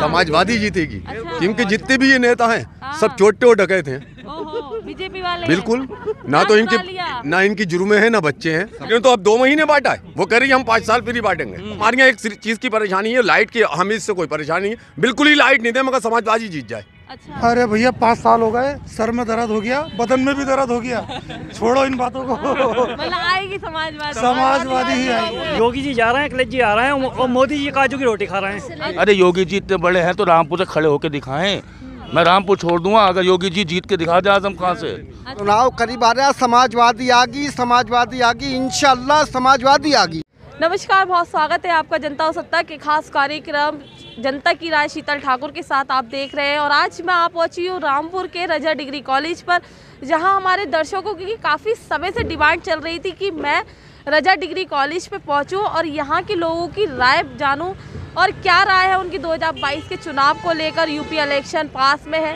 समाजवादी जीतेगी। अच्छा। क्योंकि जितने भी ये नेता हैं हाँ। सब चोटे और डकैत हैं। ओहो, बीजेपी वाले बिल्कुल ना हाथ तो उड़ा लिया। इनकी ना इनकी जुर्मे हैं ना बच्चे हैं। क्यों तो अब 2 महीने बांटा है, वो कह रही है हम 5 साल फ्री बांटेंगे। हमारे यहाँ एक चीज की परेशानी है, लाइट की। हमें इससे कोई परेशानी नहीं, बिल्कुल ही लाइट नहीं दे मगर समाजवादी जीत जाए। अच्छा, अरे भैया 5 साल हो गए, सर में दर्द हो गया, बदन में भी दर्द हो गया। छोड़ो इन बातों को। मतलब आएगी समाजवादी। समाजवादी ही आएगी। योगी जी जा रहे हैं, अखिलेश जी आ रहे हैं और मोदी जी काजू की रोटी खा रहे हैं। अरे योगी जी इतने बड़े हैं तो रामपुर से खड़े होकर दिखाएं। मैं रामपुर छोड़ दूंगा अगर योगी जी जीत के दिखा दे आजम खान से। चुनाव करीब आ रहा है, समाजवादी आगी इंशाल्लाह समाजवादी आगी। नमस्कार, बहुत स्वागत है आपका जनता और सत्ता के खास कार्यक्रम जनता की राय शीतल ठाकुर के साथ आप देख रहे हैं। और आज मैं आप पहुंची हूँ रामपुर के रजा डिग्री कॉलेज पर, जहां हमारे दर्शकों की काफ़ी समय से डिमांड चल रही थी कि मैं रजा डिग्री कॉलेज पे पहुंचूं और यहां के लोगों की राय जानूं और क्या राय है उनकी 2022 के चुनाव को लेकर। यूपी इलेक्शन पास में है,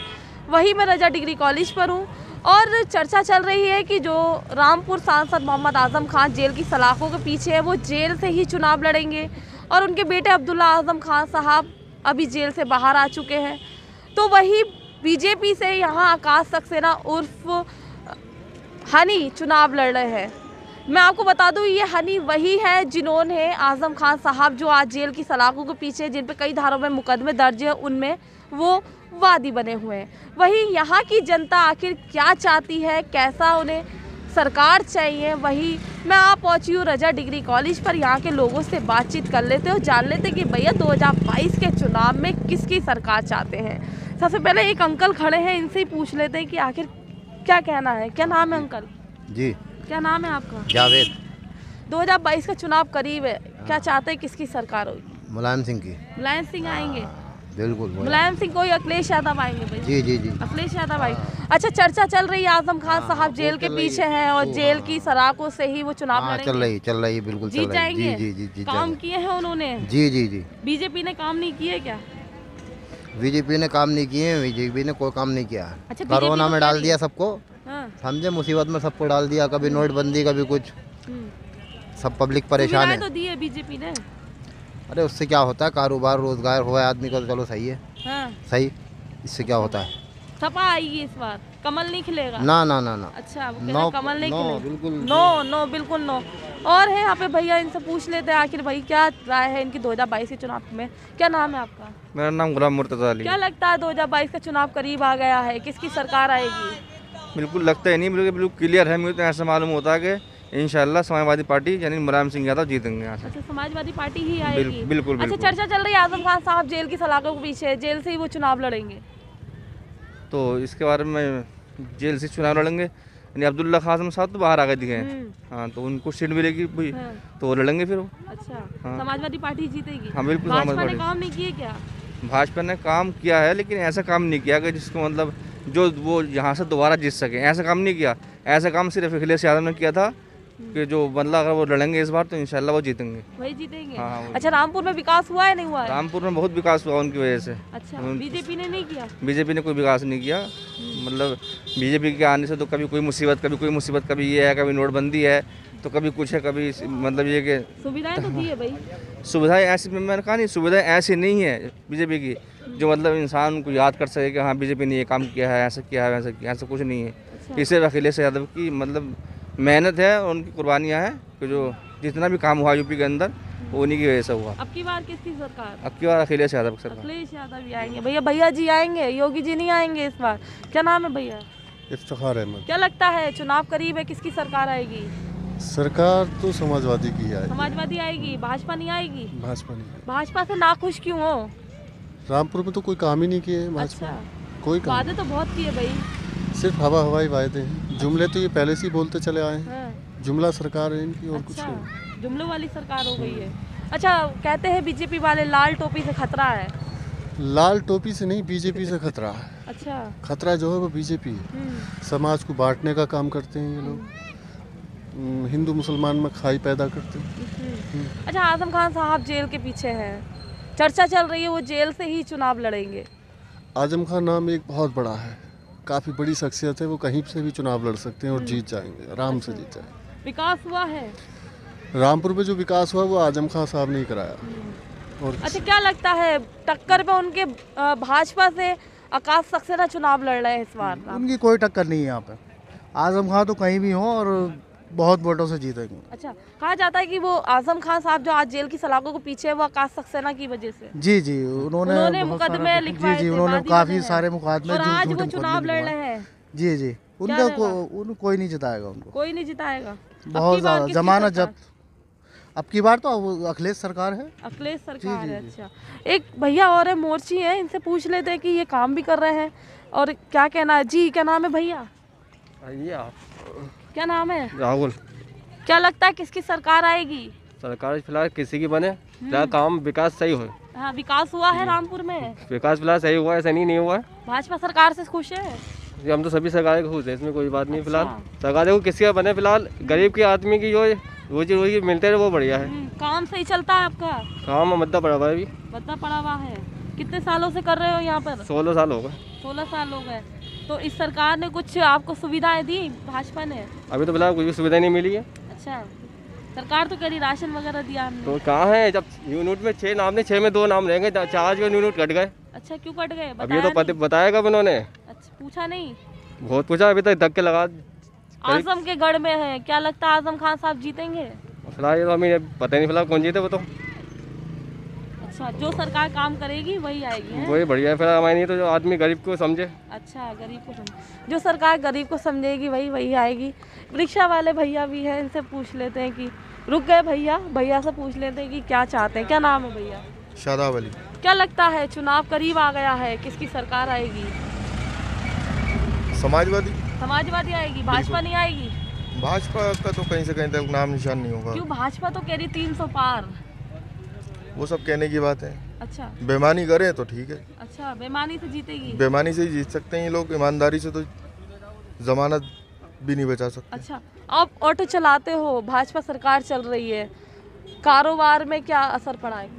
वही मैं रजा डिग्री कॉलेज पर हूँ और चर्चा चल रही है कि जो रामपुर सांसद मोहम्मद आजम खान जेल की सलाखों के पीछे है, वो जेल से ही चुनाव लड़ेंगे और उनके बेटे अब्दुल्ला आजम खान साहब अभी जेल से बाहर आ चुके हैं। तो वही बीजेपी से यहाँ आकाश सक्सेना उर्फ हनी चुनाव लड़ रहे हैं। मैं आपको बता दूं, ये हनी वही है जिन्होंने आजम खान साहब जो आज जेल की सलाखों के पीछे, जिन पे कई धाराओं में मुकदमे दर्ज है, उनमें वो वादी बने हुए हैं। वही यहाँ की जनता आखिर क्या चाहती है, कैसा उन्हें सरकार चाहिए, वही मैं आप पहुंची हूँ रजा डिग्री कॉलेज पर। यहाँ के लोगों से बातचीत कर लेते और जान लेते कि भैया 2022 के चुनाव में किसकी सरकार चाहते हैं। सबसे पहले एक अंकल खड़े हैं, इनसे ही पूछ लेते हैं कि आखिर क्या कहना है। क्या नाम है अंकल जी, क्या नाम है आपका? जावेद। 2022 का चुनाव करीब है, क्या चाहते हैं किसकी सरकार होगी? मुलायम सिंह की। मुलायम सिंह आएंगे? बिल्कुल मुलायम सिंह कोई अखिलेश यादव आएंगे भाई? जी जी जी। अखिलेश यादव आएंगे। अच्छा, चर्चा चल रही है आजम खान साहब जेल के पीछे हैं और जेल की सलाखों से ही वो चुनाव लड़ेंगे। चल रही बिल्कुल जीत जाएंगे। जी जी जी। काम किए हैं उन्होंने? जी जी जी। बीजेपी ने काम नहीं किए क्या? बीजेपी ने काम नहीं किए, बीजेपी ने कोई काम नहीं किया। अच्छा, कोरोना में डाल दिया सबको, हाँ। समझे, मुसीबत में सबको डाल दिया। कभी नोटबंदी, कभी कुछ, सब पब्लिक परेशान है। तो दी है बीजेपी ने। अरे उससे क्या होता है, कारोबार रोजगार हुआ है आदमी का तो चलो सही है। हाँ। सही, इससे क्या होता है? सपा आएगी इस बार, कमल नहीं खिलेगा? ना ना ना ना। अच्छा, वो कह रहे हैं कमल नहीं खिलेगा। बिल्कुल नो बिल्कुल नो। और है यहाँ पे भैया, इनसे पूछ लेते हैं आखिर भाई क्या राय है इनकी 2022 के चुनाव में। क्या नाम है आपका? मेरा नाम गुलाम मुर्तज़ा अली। क्या लगता है 2022 का चुनाव करीब आ गया है, किसकी सरकार आएगी? बिल्कुल लगता है नहीं, बिल्कुल क्लियर है। मुझे तो ऐसा मालूम होता है कि इंशाल्लाह समाजवादी पार्टी यानी मुलायम सिंह यादव जीतेंगे यहाँ से। अच्छा, समाजवादी पार्टी ही आएगी? बिल्कुल। अच्छा, चर्चा चल रही है आजम खान साहब जेल की सलाखों के पीछे, जेल से ही वो चुनाव लड़ेंगे। तो इसके बारे में जेल से चुनाव लड़ेंगे यानी अब्दुल्ला खान साहब तो बाहर आ गए दिखे हैं। हाँ, तो उनको सीट मिलेगी भाई, तो वो लड़ेंगे फिर वो। अच्छा, हाँ। समाजवादी पार्टी जीतेगी? हाँ बिल्कुल। भाजपा ने काम नहीं किए क्या? भाजपा ने काम किया है, लेकिन ऐसा काम नहीं किया कि जिसको मतलब जो वो यहाँ से दोबारा जीत सके, ऐसा काम नहीं किया। ऐसा काम सिर्फ अखिलेश यादव ने किया था कि जो बदला अगर वो लड़ेंगे इस बार तो इंशाल्लाह वो जीतेंगे। वही जीतेंगे? हाँ। अच्छा, रामपुर में विकास हुआ है नहीं हुआ है? रामपुर में बहुत विकास हुआ उनकी वजह से। अच्छा, बीजेपी ने नहीं किया? बीजेपी ने कोई विकास नहीं किया। मतलब बीजेपी के आने से तो कभी कोई मुसीबत, कभी ये है, कभी नोटबंदी है, तो कभी कुछ है, कभी मतलब ये कि सुविधाएं तो दी है भाई। सुविधाएं ऐसी, मैंने कहा नहीं, सुविधाएं ऐसी नहीं है बीजेपी की जो मतलब इंसान को याद कर सके कि हाँ बीजेपी ने ये काम किया है, ऐसा किया है, वैसा किया, ऐसा कुछ नहीं है। अच्छा। इससे अखिलेश यादव की मतलब मेहनत है और उनकी कुर्बानियाँ हैं कि जो जितना भी काम हुआ यूपी के अंदर वो उन्हीं की वजह से हुआ। अब की बार किसकी सरकार? अब की बार अखिलेश यादव की सरकार। अखिलेश यादव भी आएंगे भैया? भैया जी आएंगे, योगी जी नहीं आएंगे इस बार। क्या नाम है भैया? इफ्तिखार अहमद। क्या लगता है चुनाव करीब है, किसकी सरकार आएगी? सरकार तो समाजवादी की आएगी। समाजवादी आएगी? भाजपा नहीं आएगी? भाजपा नहीं। भाजपा से नाखुश क्यों हो? रामपुर में तो कोई काम ही नहीं किए भाजपा। अच्छा, कोई काम, वादे तो बहुत किए भाई। सिर्फ हवाई वायदे हैं। जुमले तो ये पहले से ही बोलते चले आए हैं। हाँ। जुमला सरकार है इनकी और कुछ नहीं। अच्छा, जुमलों वाली सरकार हो गई है। अच्छा, कहते हैं बीजेपी वाले लाल टोपी से खतरा है। लाल टोपी से नहीं, बीजेपी से खतरा है। अच्छा। खतरा जो है वो बीजेपी है। समाज को बांटने का काम करते हैं ये लोग, हिंदू मुसलमान में खाई पैदा करते हैं। अच्छा, आजम खान साहब जेल के पीछे हैं, चर्चा चल रही है वो जेल से ही चुनाव लड़ेंगे। आजम खान नाम एक बहुत बड़ा है, काफ़ी बड़ी शख्सियत है, वो कहीं से भी चुनाव लड़ सकते हैं और जीत जाएंगे, आराम से जीत जाएंगे। विकास हुआ है रामपुर में, जो विकास हुआ वो आजम खान साहब ने ही कराया। और अच्छा, क्या लगता है टक्कर में उनके भाजपा से आकाश सक्सेना चुनाव लड़ रहे हैं इस बार? उनकी कोई टक्कर नहीं है यहाँ पे। आजम खान तो कहीं भी हो और बहुत वोटों से जीतेंगे। अच्छा, कहा जाता है कि वो आजम खान साहब जो आज जेल की सलाखों के पीछे है वो आकाश सक्सेना की वजह से। जी जी, उन्होंने बहुत मुकदमे सारा- लिखवाए जी जी, थे, उन्होंने वादी काफी बने हैं। सारे मुकदमे और आज झूठे वो मुकदमे चुनाव लड़ लिखवाए। रहे हैं। जी जी, उनका रहेगा? कोई नहीं जिताएगा उनको, कोई नहीं जिताएगा। बहुत ज्यादा जमानत जब्त। अब की बार तो अब अखिलेश सरकार है। अखिलेश सरकार जी, है। जी। अच्छा, एक भैया और है, मोर्ची है, इनसे पूछ लेते हैं कि ये काम भी कर रहे हैं और क्या कहना है। जी, क्या नाम है भैया? क्या नाम है? राहुल। क्या लगता है किसकी सरकार आएगी? सरकार फिलहाल किसी की बने, फिलहाल काम विकास सही हो। हाँ, विकास हुआ है रामपुर में? विकास फिलहाल सही हुआ है, ऐसा नहीं हुआ है। भाजपा सरकार से खुश है? ये हम तो सभी सरकार के खुश है, इसमें कोई बात नहीं। फिलहाल अच्छा। सरकार देखो किसी का बने, फिलहाल गरीब के आदमी की जो रोजी रोजी मिलते रहे वो बढ़िया है। काम सही चलता है आपका? काम मद्दा पड़ा हुआ है अभी। बता पड़ा हुआ है। कितने सालों से कर रहे हो यहाँ पर? 16 साल हो गए। 16 साल हो गए। तो इस सरकार ने कुछ आपको सुविधाएं दी भाजपा ने? अभी तो फिलहाल कोई सुविधा नहीं मिली है। अच्छा, सरकार तो कह रही राशन वगैरह दिया हमने। तो कहाँ है, जब यूनिट में 6 नाम नहीं, 6 में 2 नाम रहेंगे, 4 जो यूनिट कट गए। अच्छा, क्यों कट गए? अब ये तो बताया कब इन्होंने? अच्छा, पूछा नहीं? बहुत पूछा, अभी तक धक्के लगा। आजम के गढ़ में है, क्या लगता है आजम खान साहब जीतेंगे? फिलहाल ये तो हमें पता नहीं फिलहाल कौन जीते वो तो। अच्छा, जो सरकार काम करेगी वही आएगी है? वही बढ़िया है फिर हमारे नहीं तो जो आदमी गरीब को समझे। अच्छा, गरीब को समझे, जो सरकार गरीब को समझेगी वही आएगी। रिक्शा वाले भैया भी हैं, इनसे पूछ लेते हैं कि रुक गए भैया से पूछ लेते हैं कि क्या चाहते हैं। क्या नाम है भैया? शादाब अली। क्या लगता है चुनाव करीब आ गया है, किसकी सरकार आएगी? समाजवादी आएगी, भाजपा नहीं आएगी? भाजपा का तो कहीं से कहीं तक नाम निशान नहीं होगा। क्यों? भाजपा तो कह रही 300 पार। वो सब कहने की बात है। अच्छा, बेईमानी करें तो ठीक है। अच्छा, बेईमानी से जीतेगी? बेईमानी से ही जीत सकते हैं ये लोग, ईमानदारी से तो जमानत भी नहीं बचा सकते। अच्छा, आप ऑटो चलाते हो, भाजपा सरकार चल रही है, कारोबार में क्या असर पड़ा है?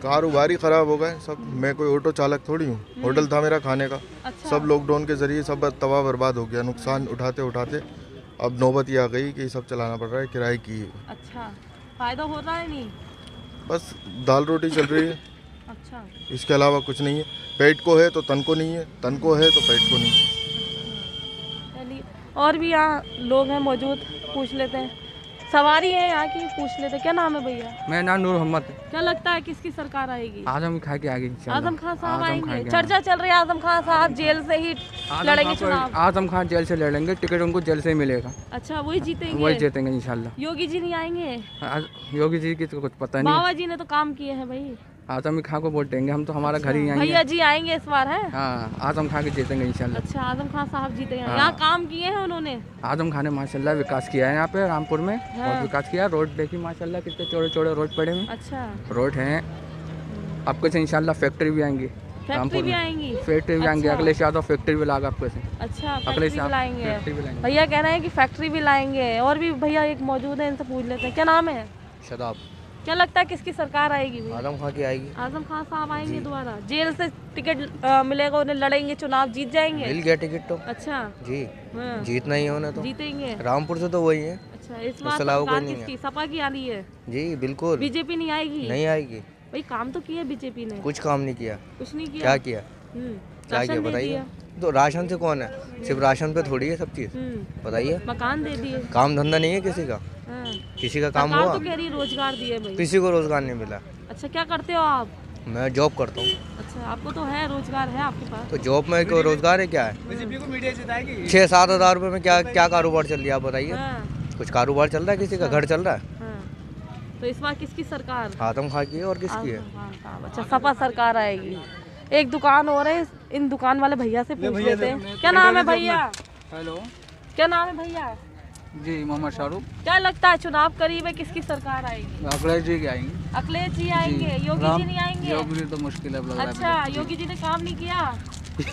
कारोबार ही खराब हो गए सब। मैं कोई ऑटो चालक थोड़ी हूँ, होटल था मेरा खाने का। अच्छा। सब लॉकडाउन के जरिए सब तबाह बर्बाद हो गया, नुकसान उठाते उठाते अब नौबत ये आ गई कि सब चलाना पड़ रहा है किराए की। अच्छा, फायदा हो रहा है नहीं? बस दाल रोटी चल रही है, अच्छा, इसके अलावा कुछ नहीं है। पेट को है तो तन को नहीं है, तन को है तो पेट को नहीं है। चलिए, और भी यहाँ लोग हैं मौजूद, पूछ लेते हैं। सवारी है यहाँ की, पूछ लेते हैं। क्या नाम है भैया? मेरा नाम नूर मोहम्मद। क्या लगता है किसकी सरकार आएगी? आजम खा के आगे आजम खान साहब आएंगे? चर्चा चल रही है आजम खान साहब जेल से ही लड़ेंगे चुनाव। आजम खान जेल से लड़ेंगे, टिकट उनको जेल से ही मिलेगा। अच्छा, वही जीतेंगे? वही जीतेंगे इंशाल्लाह। योगी जी नहीं आएंगे? योगी जी की तो कुछ पता नहीं। बाबा जी ने तो काम किए हैं भाई। आजम खान को वोट देंगे हम तो, हमारा घर ही आएंगे। भैया जी आएंगे इस बार है? हाँ, आजम खान के जीतेंगे इंशाल्लाह। अच्छा, आजम खान साहब जीतेंगे। हाँ। यहाँ काम किए हैं उन्होंने? आजम खान ने माशाल्लाह विकास किया है यहाँ पे रामपुर में। हाँ। बहुत विकास किया। रोड देखी माशाल्लाह कितने चौड़े चौड़े रोड पड़े हैं। अच्छा, रोड हैं। आपके से इंशाल्लाह फैक्ट्री भी आएंगी फैक्ट्री भी आएंगी? फैक्ट्री भी आएंगी। अच्छा। अगले साल तो फैक्ट्री भी लाएगा आपके से। अच्छा, अगले फैक्ट्री भी साल लाएंगे? फैक्ट्री भी लाएंगे। भैया कह रहे हैं कि फैक्ट्री भी लाएंगे। और भी भैया एक मौजूद है, इनसे पूछ लेते हैं। क्या नाम है? शादाब। क्या लगता है किसकी सरकार आएगी भैया? आजम खान की आएगी। आजम खान साहब आएंगे दोबारा? जेल से टिकट मिलेगा उन्हें, लड़ेंगे चुनाव, जीत जाएंगे? मिल गया टिकट तो। अच्छा, जी, हाँ, जीतना ही है उन्हें तो। जीतेंगे? रामपुर से तो वही है। अच्छा, इस उसके बार अलावा सरकार कोई नहीं किसकी? सपा की आ रही है? जी बिल्कुल। बीजेपी नहीं आएगी? नहीं आएगी। भाई काम तो किया बीजेपी ने? कुछ काम नहीं किया। कुछ नहीं किया? क्या किया? क्या राशन किया दे बताइए? दिया। तो राशन से कौन है? सिर्फ राशन पे थोड़ी है सब चीज़। बताइए। मकान दे दिए। काम धंधा नहीं है किसी का। हाँ। किसी का काम सरकार हुआ? तो कह रही रोजगार दिए भाई। किसी को रोजगार नहीं मिला। अच्छा, क्या करते हो आप? मैं जॉब करता हूँ। अच्छा, आपको तो है रोजगार है आपके पास? तो जॉब में कोई रोजगार है क्या है? 6-7 हज़ार रुपये में क्या कारोबार चल रहा है आप बताइए? हाँ, कुछ कारोबार चल रहा है? किसी का घर चल रहा है? हाँ। तो इस बार किसकी सरकार? आजम खान की है और किसकी है? आजम खान साहब। अच्छा, सपा सरकार आएगी। एक दुकान और है, इन दुकान वाले भैया से पूछ लेते हैं। क्या नाम है भैया? हेलो क्या नाम है भैया? जी, मोहम्मद शाहरुख। क्या लगता है चुनाव करीब है, किसकी सरकार आएगी? अखिलेश जी के आएंगे। अखिलेश जी आएंगे? योगी जी नहीं आएंगे? योगी जी तो मुश्किल है लग रहा है। अच्छा, योगी जी ने काम नहीं किया?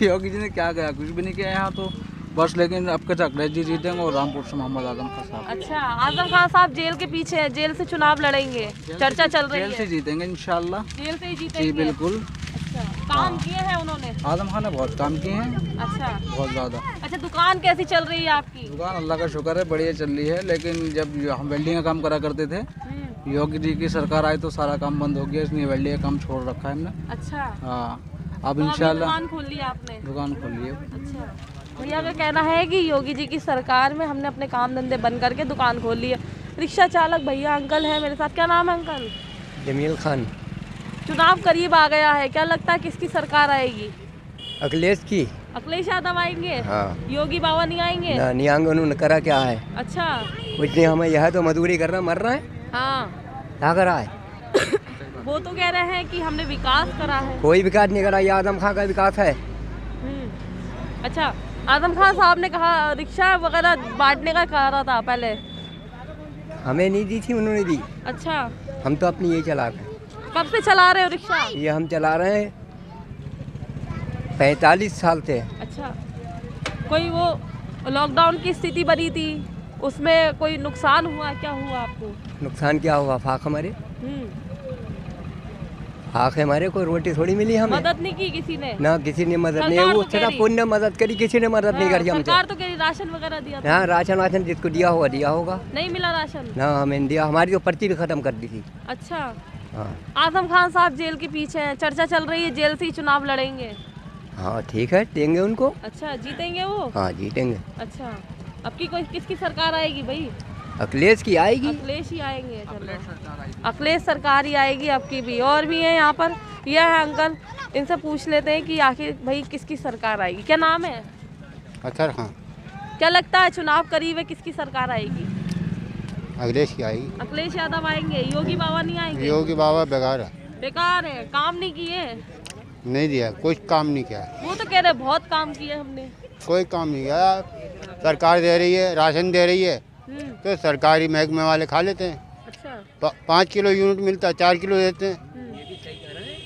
योगी जी ने क्या किया? कुछ भी नहीं किया यहाँ तो बस। लेकिन आपके से अखिलेश जी जीतेंगे और रामपुर से मोहम्मद आजम खान साहब। अच्छा, आजम खान साहब जेल के पीछे है, जेल से चुनाव लड़ेंगे, चर्चा चल रही जेल से है। जीतेंगे इंशाल्लाह। जेल से ही जी जीतेंगे? बिल्कुल। अच्छा, काम किए हैं उन्होंने? आजम खान ने बहुत काम किए हैं, अच्छा बहुत ज़्यादा। अच्छा, दुकान कैसी चल रही है आपकी? दुकान अल्लाह का शुक्र है बढ़िया चल रही है। लेकिन जब हम वेल्डिंग का काम करा करते थे, योगी जी की सरकार आई तो सारा काम बंद हो गया, इसने वेल्डिंग का काम छोड़ रखा है हमने। अच्छा, हाँ, अब तो अभी इंशाल्लाह दुकान खोल लिया आपने? दुकान खोल ली है। अच्छा, भैया का कहना है कि योगी जी की सरकार में हमने अपने काम धंधे बंद करके दुकान खोल ली है। रिक्शा चालक भैया अंकल है मेरे साथ, क्या नाम है अंकल? जमील खान। चुनाव करीब आ गया है, क्या लगता है किसकी सरकार आएगी? अखिलेश की। अखिलेश यादव आएंगे? हाँ। योगी बाबा नहीं आएंगे? ना, नहीं आएंगे, उन्होंने करा क्या है? अच्छा, कुछ नहीं, हमें यह तो मजदूरी कर रहा, मर रहा है। हाँ। क्या करा है? वो तो कह रहे हैं कि हमने विकास करा है। कोई विकास नहीं करा, ये आदम खां का विकास है। अच्छा, आजम खान साहब ने कहा रिक्शा वगैरह बांटने का कह रहा था पहले। हमें नहीं दी थी, उन्होंने दी। अच्छा, हम तो अपनी यही चला रहे हैं। कब से चला रहे हो रिक्शा? ये हम चला रहे हैं 45 साल से। अच्छा, कोई वो लॉकडाउन की स्थिति बनी थी, उसमें कोई नुकसान हुआ? क्या हुआ आपको नुकसान? क्या हुआ? फाक हमारे, फाक है हमारे, कोई रोटी थोड़ी मिली हमें। मदद नहीं की किसी ने? ना, किसी ने मदद नहीं, वो सिर्फ पुण्य मदद करी, किसी ने मदद नहीं करी हमसे। सरकार तो कह रही राशन वगैरह दिया था। हाँ, राशन जिसको दिया होगा। नहीं मिला राशन? ना, हमें दिया, हमारी तो पर्ची भी खत्म कर दी थी। अच्छा, हाँ। आजम खान साहब जेल के पीछे हैं, चर्चा चल रही है जेल से ही चुनाव लड़ेंगे। हाँ, ठीक है, देंगे उनको। अच्छा, जीतेंगे वो? हाँ, जीतेंगे। अच्छा, अब की कोई किसकी सरकार आएगी भाई? अखिलेश की आएगी। अखिलेश ही आएंगे। अखिलेश सरकार ही आएगी अब की भी। और भी है यहाँ पर, यह है अंकल, इनसे पूछ लेते हैं कि आखिर भाई किसकी सरकार आएगी। क्या नाम है? अतर खां। क्या लगता है चुनाव करीब है, किसकी सरकार आएगी? अखिलेश की आएगी। अखिलेश यादव आएंगे? योगी बाबा नहीं आएंगे? योगी बाबा बेकार है। बेकार है, काम नहीं किए? नहीं दिया, कुछ काम नहीं किया। वो तो कह रहे बहुत काम किए हमने। कोई काम नहीं किया, सरकार दे रही है, राशन दे रही है, तो सरकारी महकमे वाले खा लेते हैं। अच्छा, 5 किलो यूनिट मिलता है, 4 किलो देते हैं।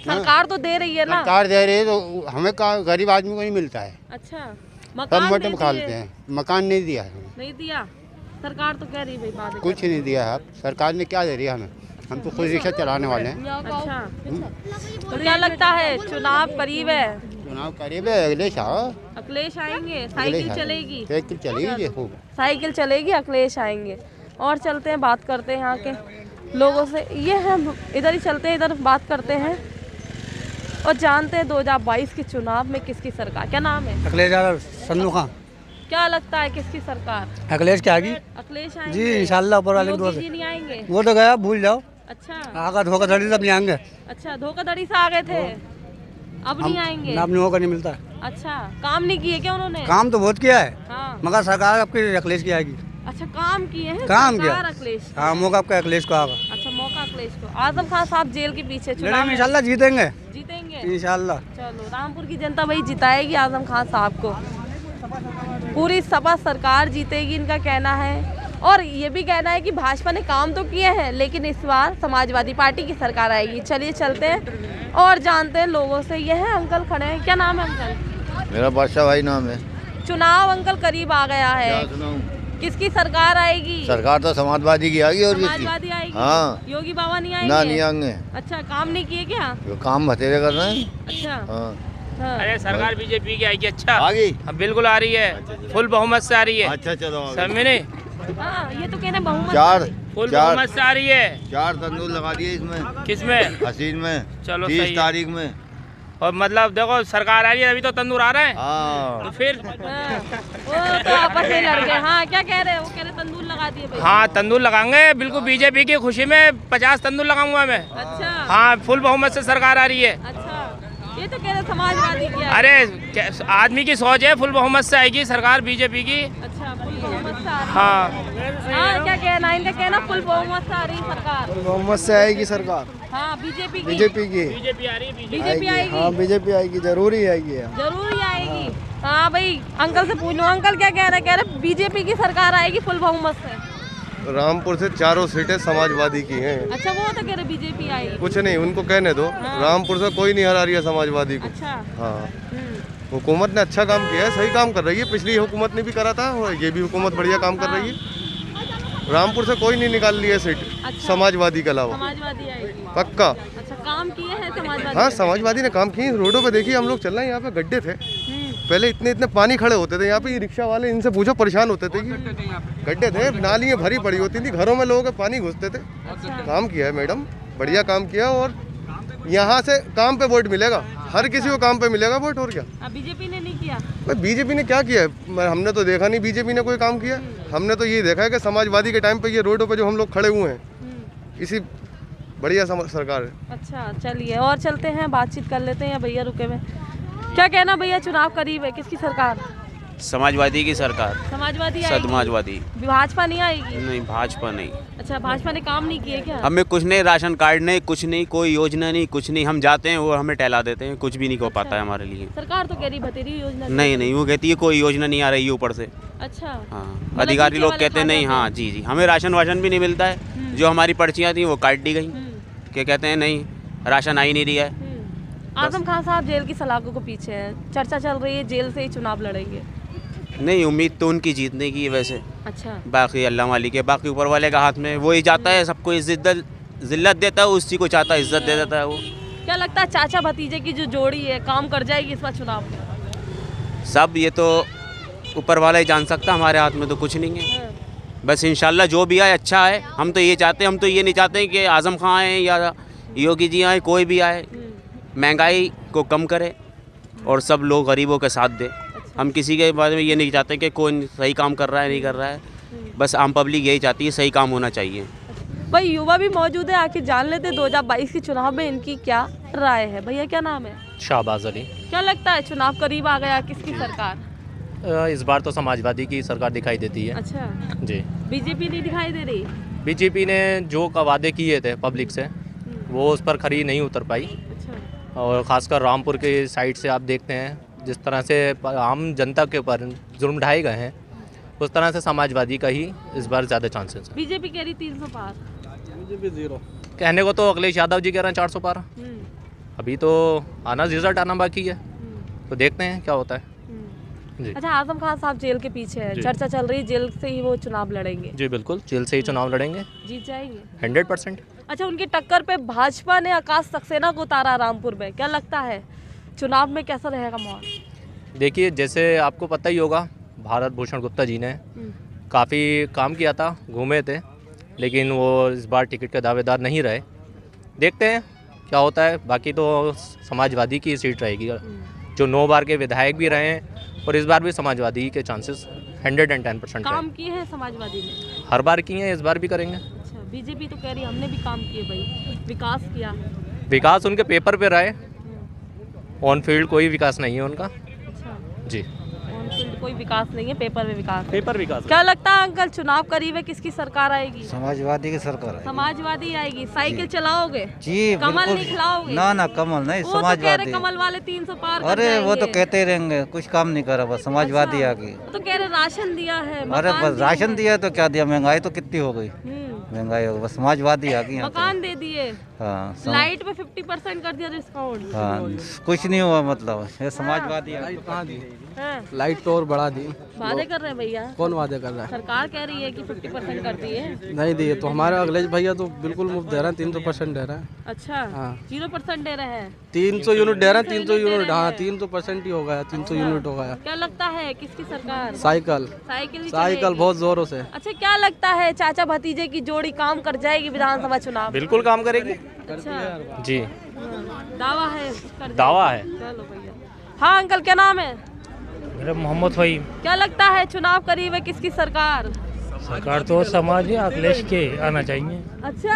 सरकार तो दे रही है ना? सरकार दे रही है तो हमें गरीब आदमी को नहीं मिलता है। अच्छा, सब मकान मोटे में खा लेते हैं। मकान नहीं दिया है। नहीं दिया सरकार तो कह रही भाई बात। कुछ नहीं दिया है, सरकार ने क्या दे रही है हमें? हम तो खुद रिक्शा चलाने वाले हैं। अच्छा, तो क्या लगता है चुनाव करीब है? चुनाव करीब है, अखिलेश आओ। अखिलेश आएंगे? साइकिल चलेगी? साइकिल चलेगी, खूब साइकिल चलेगी, अखिलेश आएंगे। और चलते हैं, बात करते हैं यहाँ के लोगों से। ये है, इधर ही चलते हैं, इधर बात करते हैं और जानते हैं 2022 के चुनाव में किसकी सरकार। क्या नाम है? अखिलेश यादव। सन्नू खां। क्या लगता है किसकी सरकार? अखिलेश की आएगी। अखिलेश आएंगे जी, इंशाल्लाह ऊपर वाले योगी जी नहीं आएंगे? वो तो गया, भूल जाओ। अच्छा, आगा धोखाधड़ी सब नहीं आएंगे। अच्छा, धोखाधड़ी से आ गए थे, अब नहीं आएंगे? अपने मौका नहीं मिलता। अच्छा, काम नहीं किए क्या उन्होंने? काम तो बहुत किया है। हाँ। मगर सरकार आपकी अखिलेश की आएगी। अच्छा, काम किए हैं? काम किया अखिलेश। हाँ, मौका आपका अखिलेश को आगा। अच्छा, मौका अखिलेश को। आजम खान साहब जेल के पीछे, चुनाव इंशाल्लाह जीतेंगे। जीतेंगे इंशाल्लाह। चलो, रामपुर की जनता भाई जिताएगी आजम खान साहब को। पूरी सपा सरकार जीतेगी, इनका कहना है। और ये भी कहना है कि भाजपा ने काम तो किए हैं, लेकिन इस बार समाजवादी पार्टी की सरकार आएगी। चलिए चलते हैं और जानते हैं लोगों से। यह है अंकल खड़े हैं। क्या नाम है अंकल? मेरा बादशाह भाई नाम है। चुनाव अंकल करीब आ गया है, किसकी सरकार आएगी? सरकार तो समाजवादी की आएगी। और समाजवादी आएगी? हाँ। योगी बाबा नहीं आएंगे? ना, नहीं आएंगे। अच्छा, काम नहीं किए क्या? काम बतेरे कर रहे हैं। अच्छा, हाँ। अरे सरकार बीजेपी की आएगी। अच्छा, आ गई? अब बिल्कुल आ रही है, फुल बहुमत से आ रही है। अच्छा, चलो समझे? हाँ, ये तो कहने बहुमत। फुल बहुमत से आ रही है। 4 तंदूर लगा दिए इसमें। किसमें? हसीन में। चलो, 30 तारीख में। और मतलब देखो, सरकार आ रही है, अभी तो तंदूर आ रहे हैं। तो फिर वो तो आपस में लड़ गए। हाँ, क्या कह रहे हैं? वो कह रहे तंदूर लगा दिए भाई। हाँ, तंदूर लगाएंगे बिल्कुल। बीजेपी की खुशी में 50 तंदूर लगाऊंगा मैं। अच्छा, हाँ, फुल बहुमत से सरकार आ रही है। अच्छा, ये तो कह रहे समाजवादी की। अरे आदमी की सोच है, फुल बहुमत से आएगी सरकार बीजेपी की। अच्छा, फुल बहुमत से आ रही है। हाँ, क्या कहना है इनका? कहना फुल बहुमत से आ रही सरकार। बहुमत से आएगी सरकार। हाँ, बीजेपी की। बीजेपी की। बीजेपी आ रही है। बीजेपी आएगी। हाँ, बीजेपी आएगी, जरूरी आएगी। जरूरी आएगी। हाँ भाई, अंकल से पूछ लो। अंकल क्या कह रहे हैं? कह रहे बीजेपी की सरकार आएगी फुल बहुमत से। रामपुर से 4 सीटें समाजवादी की हैं। अच्छा, वो तो कह रहे बीजेपी आएगी। कुछ नहीं, उनको कहने दो। हाँ। रामपुर से कोई नहीं हरा रही है समाजवादी को। अच्छा। हाँ, हुकूमत ने अच्छा काम किया है, सही काम कर रही है। पिछली हुकूमत ने भी करा था, और ये भी हुकूमत बढ़िया काम कर रही है। रामपुर से कोई नहीं निकाल लिया सीट। अच्छा। समाजवादी के अलावा। समाजवादी आएगी पक्का। अच्छा, काम किए हैं समाजवादी? हाँ, समाजवादी ने काम किए। रोडों पे देखिए, हम लोग चल रहे हैं, यहाँ पे गड्ढे थे, पहले इतने इतने पानी खड़े होते थे यहाँ पे, ये रिक्शा वाले इनसे पूछो परेशान होते थे कि गड्ढे थे, नालियाँ भरी पड़ी होती थी, घरों में लोगों के पानी घुसते थे। काम किया है मैडम, बढ़िया काम किया, और यहाँ से काम पे वोट मिलेगा, हर किसी को काम पे मिलेगा वोट। और क्या बीजेपी ने नहीं किया? भाई बीजेपी ने क्या किया है, हमने तो देखा नहीं बीजेपी ने कोई काम किया। हमने तो ये देखा है कि समाजवादी के टाइम पे ये रोडों पे जो हम लोग खड़े हुए हैं, इसी बढ़िया सरकार है। अच्छा चलिए और चलते हैं, बातचीत कर लेते हैं। भैया रुके में, क्या कहना भैया, चुनाव करीब है, किसकी सरकार? समाजवादी की सरकार। समाजवादी आएगी? समाजवादी। भाजपा नहीं आएगी? नहीं, भाजपा नहीं। अच्छा, भाजपा ने काम नहीं किए क्या? हमें कुछ नहीं, राशन कार्ड नहीं, कुछ नहीं, कोई योजना नहीं, कुछ नहीं। हम जाते हैं वो हमें टहला देते हैं, कुछ भी नहीं हो पाता है हमारे लिए। सरकार तो कह रही भतेरी योजना। नहीं, वो कहती है कोई योजना नहीं आ रही है ऊपर से। अच्छा हाँ, अधिकारी लोग कहते हैं नहीं। हाँ जी, हमें राशन वाशन भी नहीं मिलता है। जो हमारी पर्चियाँ थी वो काट दी गई, क्या कहते हैं नहीं राशन आ ही नहीं रहा है। आजम खान साहब जेल की सलाखों को पीछे है, चर्चा चल रही है जेल से ही चुनाव लड़ेंगे। नहीं, उम्मीद तो उनकी जीतने की है वैसे। अच्छा, बाकी अल्लाह मालिक है, बाकी ऊपर वाले का हाथ में, वो ही जाता है सबको जिल्लत देता है, उसी को चाहता है इज्जत दे देता है वो। क्या लगता है चाचा भतीजे की जो जोड़ी है काम कर जाएगी इस बार चुनाव में? सब ये तो ऊपर वाला ही जान सकता, हमारे हाथ में तो कुछ नहीं है। बस इंशाल्लाह जो भी आए अच्छा है। हम तो ये चाहते हैं, हम तो ये नहीं चाहते कि आजम खान आए या योगी जी आए, कोई भी आए महंगाई को कम करे और सब लोग गरीबों के साथ दे। हम किसी के बारे में ये नहीं चाहते कि कौन सही काम कर रहा है नहीं कर रहा है, बस आम पब्लिक यही चाहती है सही काम होना चाहिए। भाई युवा भी मौजूद है, आखिर जान लेते 2022 के चुनाव में इनकी क्या राय है। भैया क्या नाम है? शाहबाज अली। क्या लगता है चुनाव करीब आ गया, किसकी सरकार? इस बार तो समाजवादी की सरकार दिखाई देती है। अच्छा जी। बीजेपी नहीं दिखाई दे रही? बीजेपी ने जो वादे किए थे पब्लिक से वो उस पर खरी नहीं उतर पाई। अच्छा। और ख़ासकर रामपुर के साइड से आप देखते हैं जिस तरह से आम जनता के ऊपर जुर्म ढाए गए हैं, उस तरह से समाजवादी का ही इस बार ज़्यादा चांसेस है। बीजेपी कह रही 300 पार, बीजेपी 0 कहने को तो अखिलेश यादव जी कह रहे हैं 400 पार। अभी तो आना रिजल्ट आना बाकी है, तो देखते हैं क्या होता है। अच्छा, आजम खान साहब जेल के पीछे है, चर्चा चल रही है जेल से ही वो चुनाव लड़ेंगे। जी बिल्कुल, जेल से ही चुनाव लड़ेंगे, जीत जाएंगे 100%। अच्छा, उनकी टक्कर पे भाजपा ने आकाश सक्सेना को उतारा रामपुर में, क्या लगता है चुनाव में कैसा रहेगा माहौल? देखिए, जैसे आपको पता ही होगा भारत भूषण गुप्ता जी ने काफ़ी काम किया था, घूमे थे, लेकिन वो इस बार टिकट के दावेदार नहीं रहे। देखते हैं क्या होता है। बाकी तो समाजवादी की सीट रहेगी, जो 9 बार के विधायक भी रहे हैं, और इस बार भी समाजवादी के चांसेस 110% काम किए हैं समाजवादी ने, हर बार किए हैं, इस बार भी करेंगे। अच्छा, बीजेपी तो कह रही हमने भी काम किए भाई, विकास किया। विकास उनके पेपर पे रहे, ऑन फील्ड कोई विकास नहीं है उनका। अच्छा जी, कोई विकास नहीं है, पेपर में विकास। पेपर विकास। क्या लगता है अंकल चुनाव करीब है, किसकी सरकार आएगी? समाजवादी की सरकार है। समाजवादी आएगी। साइकिल चलाओगे? जी कमल बिल्कुल। नहीं खिलाओगे? ना कमल नहीं, वो तो कह समाजवादी। रहे कमल वाले 300 पार कर अरे वो तो जाएंगे। कहते ही रहेंगे, कुछ काम नहीं करा, बस समाजवादी आ गई। वो तो कह रहे राशन दिया है। अरे मकान बस दिए राशन हैं। दिया तो क्या दिया, महंगाई तो कितनी हो गई, महंगाई हो गई, बस समाजवादी आ गई यहाँ पे। मकान दे दिए। हाँ लाइट पे 50% कर दिया डिस्काउंट। हाँ, कुछ नहीं हुआ, मतलब ये समाजवादी आ गई। कहाँ दी? हैं? लाइट तो और बढ़ा दी। वादे कर रहे हैं भैया। कौन वादे कर रहा है? सरकार कह रही है कि 50% कर दी है। नहीं दिए तो हमारे अखिलेश भैया तो बिल्कुल मुफ्त दे रहे हैं, 300% दे रहे हैं। अच्छा, हाँ। 0% दे रहे हैं। 300 यूनिट दे रहे हैं, 300 यूनिट। हाँ, 300% ही हो गया, 300 यूनिट हो गया। क्या लगता है किसकी सरकार? साइकिल साइकिल साइकिल बहुत जोरों से। अच्छा, क्या लगता है चाचा भतीजे की जोड़ी काम कर जाएगी विधानसभा चुनाव? बिल्कुल काम करेगी। अच्छा जी, दावा है, कर दावा है। चलो भैया। हाँ अंकल, क्या नाम है? मेरा मोहम्मद फ़हीम। क्या लगता है चुनाव करीब है, किसकी सरकार? सरकार तो समाज अखिलेश के आना चाहिए। अच्छा,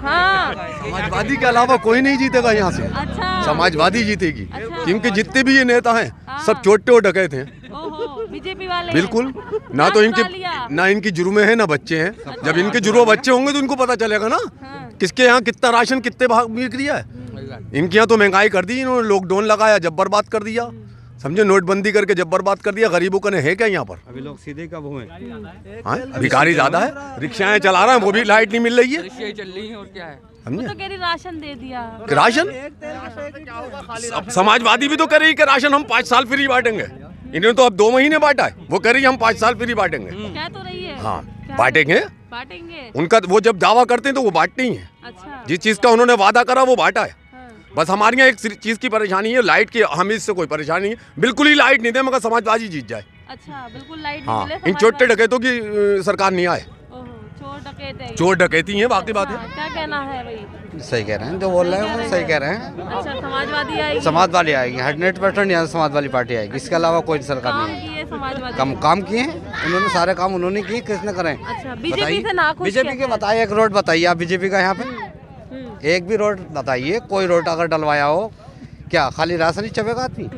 हाँ। समाजवादी के अलावा कोई नहीं जीतेगा यहाँ से। अच्छा, समाजवादी जीतेगी। अच्छा। क्योंकि जितने भी ये नेता हैं सब चोटे और डकैत हैं। ओहो, बीजेपी वाले। बिल्कुल, ना तो इनकी जुर्में हैं ना बच्चे हैं। जब इनके जुर्मे बच्चे होंगे तो इनको पता चलेगा ना किसके यहाँ कितना राशन कितने भाग बिक रहा है। इनके यहाँ तो महंगाई कर दी इन्होंने, लॉकडाउन लगाया जब बर्बाद कर दिया, समझे, नोटबंदी करके जब बर्बाद कर दिया। गरीबों का है क्या यहाँ पर? अभी लोग सीधे कब हुए? हाँ, भिखारी ज्यादा है। रिक्शाएं चला रहे हैं, वो भी लाइट नहीं मिल रही है। रिक्शा चल रही है और क्या है? वो तो कह रही राशन दे दिया। राशन अब समाजवादी भी तो कह रही कि राशन हम 5 साल फ्री बांटेंगे। इन्होंने तो अब 2 महीने बांटा है, वो कह रही हम 5 साल फ्री बांटेंगे। क्या तो रही है? हाँ, बांटेंगे। बांटेंगे। उनका वो जब दावा करते हैं तो वो बांटते ही है। अच्छा, जिस चीज का उन्होंने वादा करा वो बांटा है। बस हमारे यहाँ एक चीज़ की परेशानी है, लाइट की। हमें इससे कोई परेशानी नहीं, बिल्कुल ही लाइट नहीं दे, मगर समाजवादी जीत जाए। अच्छा, बिल्कुल लाइट हाँ, नहीं मिले, इन चोटे डकैतों की सरकार नहीं आए। चोर डकैती हैं, बाकी बात है। क्या कहना है भाई? सही कह रहे हैं, जो बोल रहे हैं वो सही कह रहे हैं। अच्छा, समाजवादी आएगी? समाजवादी आएगी 100% यहाँ समाजवादी पार्टी आएगी, इसके अलावा कोई सरकार नहीं है। काम किए हैं उन्होंने, सारे काम उन्होंने किए, किसने करें? अच्छा, बीजेपी से ना खुश? बीजेपी के बताइए, एक रोड बताइए आप बीजेपी का यहाँ पे, एक भी रोड बताइए, कोई रोड अगर डलवाया हो। क्या खाली राशन ही चबेगा आदमी?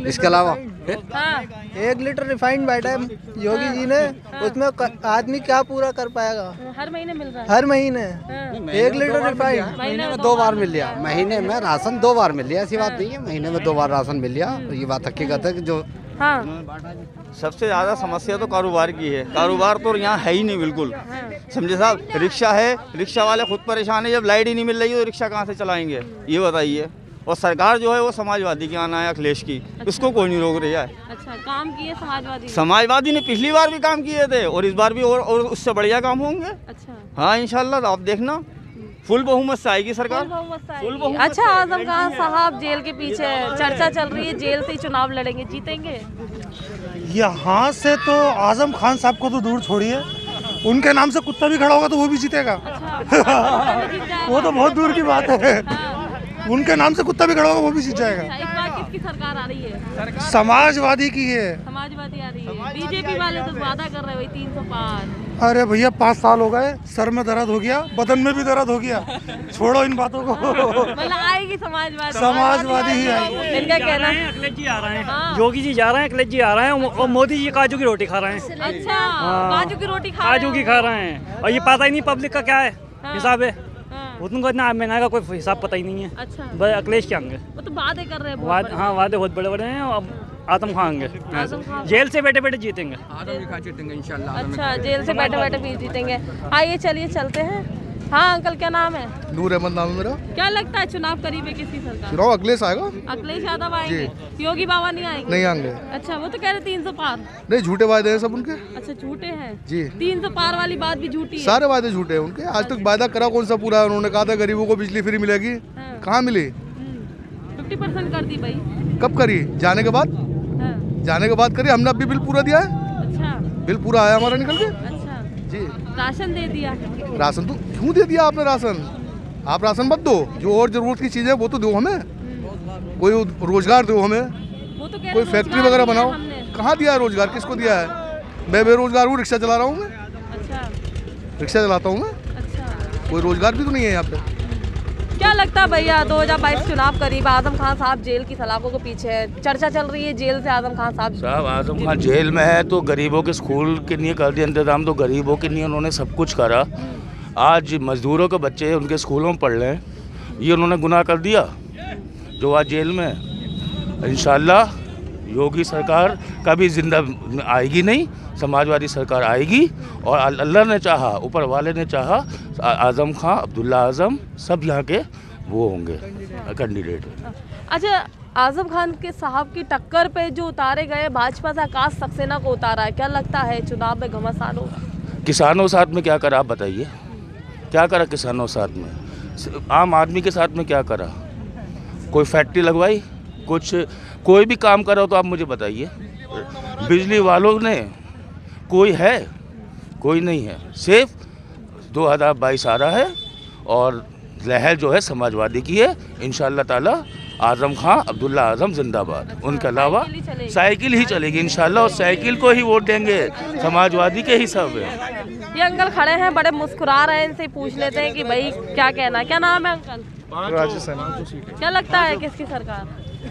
इसके अलावा 1 लीटर रिफाइंड बैठा है योगी जी ने, उसमें आदमी क्या पूरा कर पाएगा? हर महीने मिल रहा है? हर महीने 1 लीटर रिफाइंड महीने में 2 बार मिल लिया, महीने में राशन 2 बार मिल लिया। ऐसी बात नहीं है, महीने में 2 बार राशन मिल लिया। ये बात हकीकत है कि जो सबसे ज़्यादा समस्या तो कारोबार की है। कारोबार तो यहाँ है ही नहीं बिल्कुल, समझे साहब। रिक्शा है, रिक्शा वाले खुद परेशान है, जब लाइट ही नहीं मिल रही है तो रिक्शा कहाँ से चलाएंगे, ये बताइए। और सरकार जो है वो समाजवादी की आना है, अखिलेश की, इसको कोई नहीं रोक रही है। अच्छा, काम किए समाजवादी? समाजवादी ने पिछली बार भी काम किए थे और इस बार भी और उससे बढ़िया काम होंगे। अच्छा, हाँ इंशाल्लाह, आप देखना फुल बहुमत से आएगी सरकार। फुल बहुमत। अच्छा, आजम खान साहब जेल के पीछे चर्चा चल रही है, जेल से ही चुनाव लड़ेंगे, जीतेंगे? यहाँ से तो आजम खान साहब को तो दूर छोड़िए, उनके नाम से कुत्ता भी खड़ा होगा तो वो भी जीतेगा। वो तो बहुत दूर की बात है। उनके नाम से कुत्ता भी खड़ा होगा वो भी जीत जाएगा। इस बार किसकी सरकार आ रही है? समाजवादी की है। समाजवादी आ रही है। बीजेपी वाले तो वादा कर रहे हैं 300 पार। अरे भैया 5 साल हो गए, सर में दर्द हो गया, बदन में भी दर्द हो गया, छोड़ो इन बातों को। मतलब आएगी समाजवादी? समाजवादी ही आएगी। इनका कहना है अखिलेश जी आ रहे हैं, योगी जी जा रहे हैं, अखिलेश जी आ रहे हैं और मोदी जी काजू की रोटी खा रहे हैं। अच्छा, काजू की रोटी काजू की खा रहे हैं, और ये पता ही नहीं पब्लिक का क्या है हिसाब है, उनको इतना महंगाई का कोई हिसाब पता ही नहीं है। अच्छा, बस अखिलेश के आएंगे, वो तो वादे कर रहे हैं। हाँ, वादे बहुत बड़े बड़े हैं। अब आजम खान आएंगे, जेल से बैठे बैठे जीतेंगे। जीतेंगे इंशाल्लाह। अच्छा, जेल से बैठे बैठे भी जीतेंगे। आइए चलिए चलते हैं। हाँ अंकल, क्या नाम है? नूर अहमद नाम है मेरा। क्या लगता है चुनाव करीब है, किसकी सरकार? चुनाव अखिलेश आएगा। अखिलेश यादव आएंगे? योगी बाबा नहीं आएंगे? नहीं आएंगे। अच्छा, वो तो कह रहे 300 पार। नहीं, झूठे वादे हैं सब उनके। अच्छा, झूठे हैं जी। 300 पार वाली बात भी झूठी है? सारे वादे झूठे हैं उनके। आज तक वादा करा कौन सा पूरा है? उन्होंने कहा था गरीबों को बिजली फ्री मिलेगी, कहाँ मिली? 50% कर दी भाई। कब करी? जाने के बाद। जाने के बाद करी, हमने अभी बिल पूरा दिया है। अच्छा, बिल पूरा आया हमारा निकल के। अच्छा जी। राशन दे दिया? राशन तो क्यों दे दिया आपने? राशन आप राशन मत दो, जो और जरूरत की चीज़ें वो तो दो हमें, कोई रोजगार दो हमें, वो तो कोई फैक्ट्री वगैरह बनाओ। कहाँ दिया है रोजगार? किसको दिया है? मैं बेरोजगार हूँ, रिक्शा चला रहा हूँ मैं। अच्छा, रिक्शा चलाता हूँ मैं। अच्छा, कोई रोजगार भी तो नहीं है यहाँ पे। क्या लगता है भैया, 2022 चुनाव करीब, आजम खान साहब जेल की सलाखों के पीछे है, चर्चा चल रही है जेल से आजम खान साहब। आजम खान जेल में है तो गरीबों के स्कूल के लिए कर दिया इंतजाम, तो गरीबों के लिए उन्होंने सब कुछ करा। आज मजदूरों के बच्चे उनके स्कूलों में पढ़ रहे हैं, ये उन्होंने गुनाह कर दिया जो आज जेल में। इंशाल्लाह योगी सरकार कभी जिंदा आएगी नहीं, समाजवादी सरकार आएगी। और अल्लाह ने चाहा, ऊपर वाले ने चाहा, आजम खान, अब्दुल्ला आजम सब यहाँ के वो होंगे कैंडिडेट। अच्छा, आजम खान के साहब की टक्कर पे जो उतारे गए भाजपा से आकाश सक्सेना को उतारा है, क्या लगता है चुनाव में घमासान होगा? किसानों के साथ में क्या करा आप बताइए? क्या करा किसानों के साथ में? आम आदमी के साथ में क्या करा? कोई फैक्ट्री लगवाई? कुछ कोई भी काम करा हो तो आप मुझे बताइए। बिजली वालों ने कोई है? कोई नहीं है। सिर्फ 2022 आ रहा है और लहर जो है समाजवादी की है। इंशाल्लाह ताला आजम खान, अब्दुल्ला आजम जिंदाबाद। उनके अलावा साइकिल ही चलेगी इंशाल्लाह, और साइकिल को ही वोट देंगे, समाजवादी के ही सब है। ये अंकल खड़े हैं, बड़े मुस्कुरा रहे हैं, इनसे पूछ लेते हैं कि भाई क्या कहना है। क्या नाम है अंकल? राजस्थान। क्या लगता है किसकी सरकार?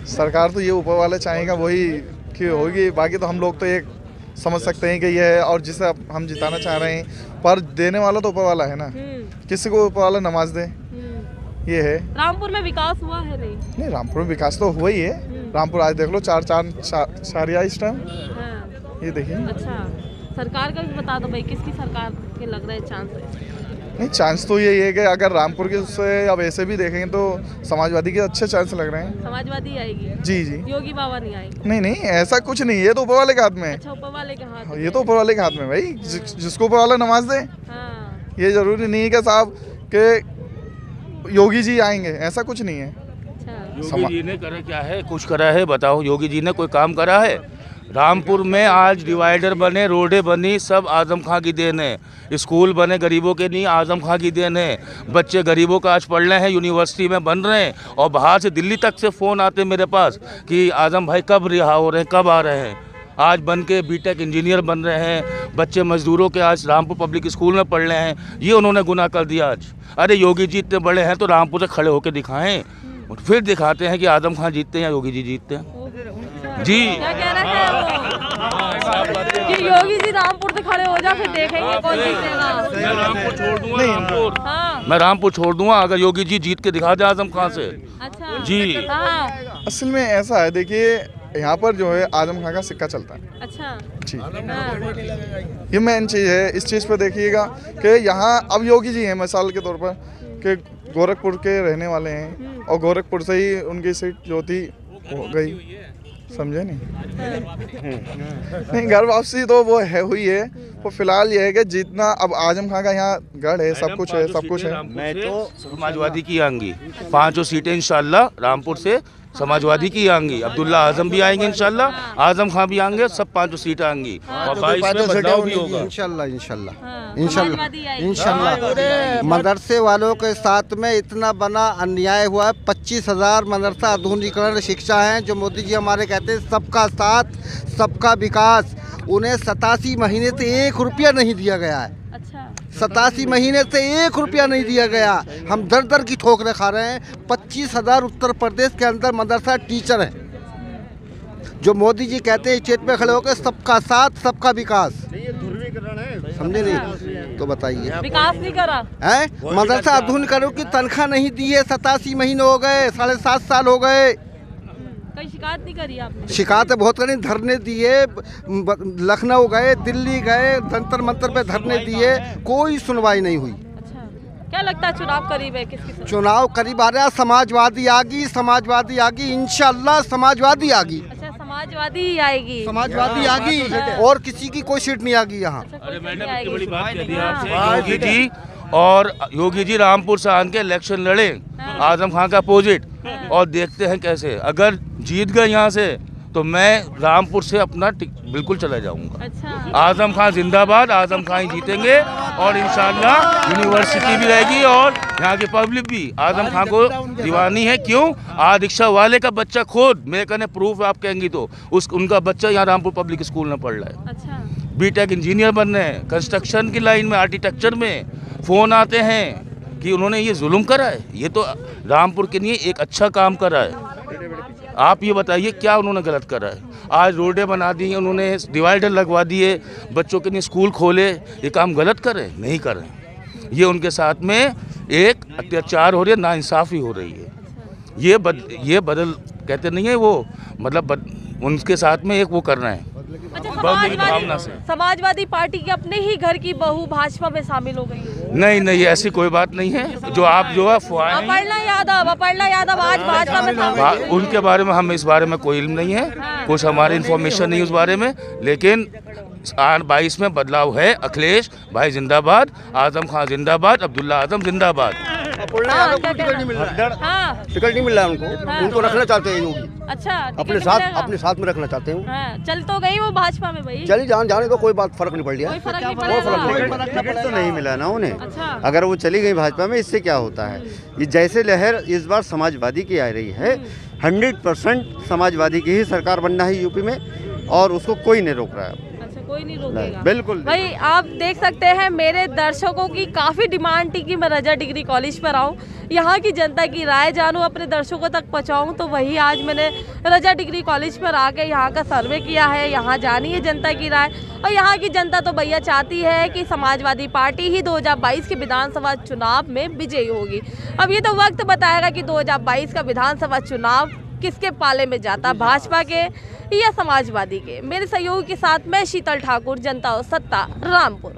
सरकार तो ये ऊपर वाले चाहेगा वही की होगी, बाकी तो हम लोग तो एक समझ सकते हैं कि ये है और जिसे हम जिताना चाह रहे हैं, पर देने वाला तो ऊपर वाला है ना, किसी को ऊपर वाला नमाज दे, ये है। रामपुर में विकास हुआ है? नहीं, रामपुर में विकास तो हुआ ही है। रामपुर आज देख लो 4 इस टाइम, ये देखिए। अच्छा, सरकार का भी बता दो भाई, किसकी सरकार के लग रहे चांस? नहीं, चांस तो यही है कि अगर रामपुर के से अब ऐसे भी देखेंगे तो समाजवादी के अच्छे चांस लग रहे हैं। समाजवादी आएगी? जी जी। योगी बाबा नहीं आएगी? नहीं, ऐसा कुछ नहीं, ये तो ऊपर वाले के हाथ में है। अच्छा, ऊपर वाले के हाथ में? ये तो ऊपर वाले के हाथ में भाई, जिसको ऊपर वाला नमाज दे। ये जरूरी नहीं है कि साहब के योगी जी आएंगे, ऐसा कुछ नहीं है। योगी जी ने करा क्या है? कुछ करा है बताओ? योगी जी ने कोई काम करा है? रामपुर में आज डिवाइडर बने, रोडें बनी, सब आजम खां की देन है। स्कूल बने गरीबों के नहीं, आजम खां की देन है। बच्चे गरीबों का आज पढ़ रहे हैं, यूनिवर्सिटी में बन रहे हैं, और बाहर से दिल्ली तक से फ़ोन आते मेरे पास कि आजम भाई कब रिहा हो रहे हैं, कब आ रहे हैं। आज बन के बीटेक इंजीनियर बन रहे हैं, बच्चे मजदूरों के आज रामपुर पब्लिक स्कूल में पढ़ रहे हैं। ये उन्होंने गुनाह कर दिया आज। अरे योगी जी इतने बड़े हैं तो रामपुर से खड़े होकर दिखाएं, फिर दिखाते हैं कि आजम खां जीतते हैं या योगी जी जीतते हैं। जी क्या कह रहे हैं वो कि योगी जी रामपुर से खड़े हो जाओ, फिर देखेंगे कौन जीतेगा। मैं रामपुर छोड़ दूंगा, हाँ। मैं रामपुर छोड़ दूंगा अगर योगी जी जीत के दिखा दे आजम खां से। अच्छा जी हाँ। असल में ऐसा है, देखिए यहाँ पर जो है आजम खां का सिक्का चलता है। अच्छा जी हाँ। ये मेन चीज़ है। इस चीज़ पर देखिएगा कि यहाँ अब योगी जी हैं मिसाल के तौर पर कि गोरखपुर के रहने वाले हैं और गोरखपुर से ही उनकी सीट जो थी हो गई, समझे नहीं घर वापसी तो वो है हुई है। वो फिलहाल ये है कि जितना अब आजम खां का यहाँ गढ़ है, सब कुछ है, सब कुछ है। मैं तो समाजवादी की आएंगी 5 सीटें इंशाल्लाह रामपुर से समाजवादी की आएंगी। अब्दुल्ला आजम भी आएंगे इंशाल्लाह, आजम खां भी आएंगे, सब 5 सीटें आएंगी और 22 में बदलाव भी होगा इंशाल्लाह इंशाल्लाह इंशाल्लाह इंशाल्लाह। मदरसे वालों के साथ में इतना बना अन्याय हुआ है। 25,000 मदरसा आधुनिकीकरण शिक्षा हैं जो मोदी जी हमारे कहते हैं सबका साथ सबका विकास। उन्हें 87 महीने से 1 रुपया नहीं दिया गया है। 87 महीने से 1 रुपया नहीं दिया गया। हम दर दर की ठोकरें खा रहे हैं। 25,000 उत्तर प्रदेश के अंदर मदरसा टीचर हैं जो मोदी जी कहते हैं स्टेज पे खड़े होकर सबका साथ सबका विकास। समझे नहीं तो बताइए विकास नहीं करा है। मदरसा आधुनिकीकरण की तनख्वाह नहीं दी है। 87 महीने हो गए, 7.5 साल हो गए। कोई शिकायत नहीं करी आपने? शिकायतें बहुत करी, धरने दिए, लखनऊ गए, दिल्ली गए, जंतर मंतर पे धरने दिए, कोई सुनवाई नहीं हुई। अच्छा क्या लगता है चुनाव करीब है? किसकी चुनाव करीब आ रहा है। समाजवादी आगी, समाजवादी आगी, इंशाल्लाह समाजवादी आगी। अच्छा समाजवादी ही आएगी, समाजवादी आगी और किसी की कोई सीट नहीं आगी यहाँ। योगी जी और योगी जी रामपुर से आके इलेक्शन लड़े आजम खां का अपोजिट, और देखते हैं कैसे। अगर जीत गए यहाँ से तो मैं रामपुर से अपना बिल्कुल चला जाऊंगा। अच्छा। आजम खां जिंदाबाद, आजम खां ही जीतेंगे और इंशाल्लाह यूनिवर्सिटी भी रहेगी और यहाँ की पब्लिक भी आजम खां को दीवानी है। क्यों? आज रिक्शा वाले का बच्चा खुद, मेरे कहने प्रूफ आप कहेंगी तो, उनका बच्चा यहाँ रामपुर पब्लिक स्कूल में पढ़ रहा है। अच्छा। बीटेक इंजीनियर बन रहे हैं, कंस्ट्रक्शन की लाइन में, आर्किटेक्चर में। फ़ोन आते हैं कि उन्होंने ये जुल्म करा है। ये तो रामपुर के लिए एक अच्छा काम करा है। आप ये बताइए क्या उन्होंने गलत करा है? आज रोडें बना दी हैं उन्होंने, डिवाइडर लगवा दिए, बच्चों के लिए स्कूल खोले। ये काम गलत कर रहे हैं? नहीं कर रहे हैं। ये उनके साथ में एक अत्याचार हो रही है, नाइंसाफ़ी हो रही है। ये बदल कहते नहीं है वो, मतलब उनके साथ में एक वो कर रहे हैं। अच्छा, समाजवादी पार्टी के अपने ही घर की बहू भाजपा में शामिल हो गई है? नहीं ऐसी कोई बात नहीं है। जो आप जो है अपर्णा यादव आज भाजपा में, उनके बारे में हम इस बारे में कोई इल्म नहीं है। हाँ। कुछ हमारी इन्फॉर्मेशन नहीं उस बारे में, लेकिन 22 में बदलाव है। अखिलेश भाई जिंदाबाद, आजम खां जिंदाबाद, अब्दुल्ला आजम जिंदाबाद। टिकट नहीं मिल रहा है उनको रखना चाहते हैं योगी। अच्छा अपने साथ में रखना चाहते हैं। चल तो गई वो भाजपा में भाई, चली जाने तो कोई बात फर्क नहीं पड़ रहा। टिकट तो नहीं मिला ना उन्हें। अच्छा। अगर वो चली गई भाजपा में, इससे क्या होता है? ये जैसे लहर इस बार समाजवादी की आ रही है, 100% समाजवादी की ही सरकार बनना है यूपी में, और उसको कोई नहीं रोक रहा है। कोई नहीं रोकेगा। बिल्कुल भाई आप देख सकते हैं मेरे दर्शकों की काफ़ी डिमांड थी कि मैं रजा डिग्री कॉलेज पर आऊँ, यहाँ की जनता की राय जानूँ, अपने दर्शकों तक पहुँचाऊँ। तो वही आज मैंने रजा डिग्री कॉलेज पर आके यहाँ का सर्वे किया है। यहाँ जानी है जनता की राय, और यहाँ की जनता तो भैया चाहती है कि समाजवादी पार्टी ही 2022 के विधानसभा चुनाव में विजयी होगी। अब ये तो वक्त बताएगा कि 2022 का विधानसभा चुनाव किसके पाले में जाता, भाजपा के या समाजवादी के। मेरे सहयोगी के साथ मैं शीतल ठाकुर, जनता और सत्ता, रामपुर।